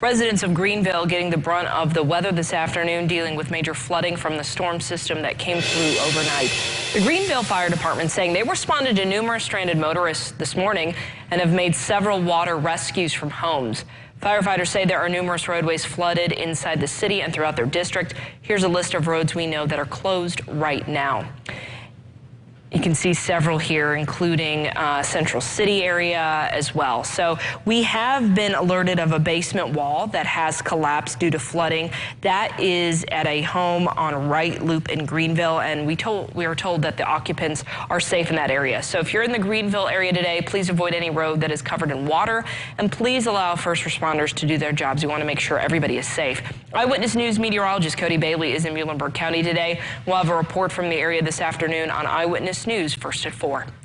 Residents of Greenville getting the brunt of the weather this afternoon, dealing with major flooding from the storm system that came through overnight. The Greenville Fire Department saying they responded to numerous stranded motorists this morning and have made several water rescues from homes. Firefighters say there are numerous roadways flooded inside the city and throughout their district. Here's a list of roads we know that are closed right now. You can see several here, including Central City area as well. So we have been alerted of a basement wall that has collapsed due to flooding. That is at a home on Wright Loop in Greenville, and we were told that the occupants are safe in that area. So if you're in the Greenville area today, please avoid any road that is covered in water, and please allow first responders to do their jobs. We want to make sure everybody is safe. Eyewitness News meteorologist Cody Bailey is in Muhlenberg County today. We'll have a report from the area this afternoon on Eyewitness News, first at 4.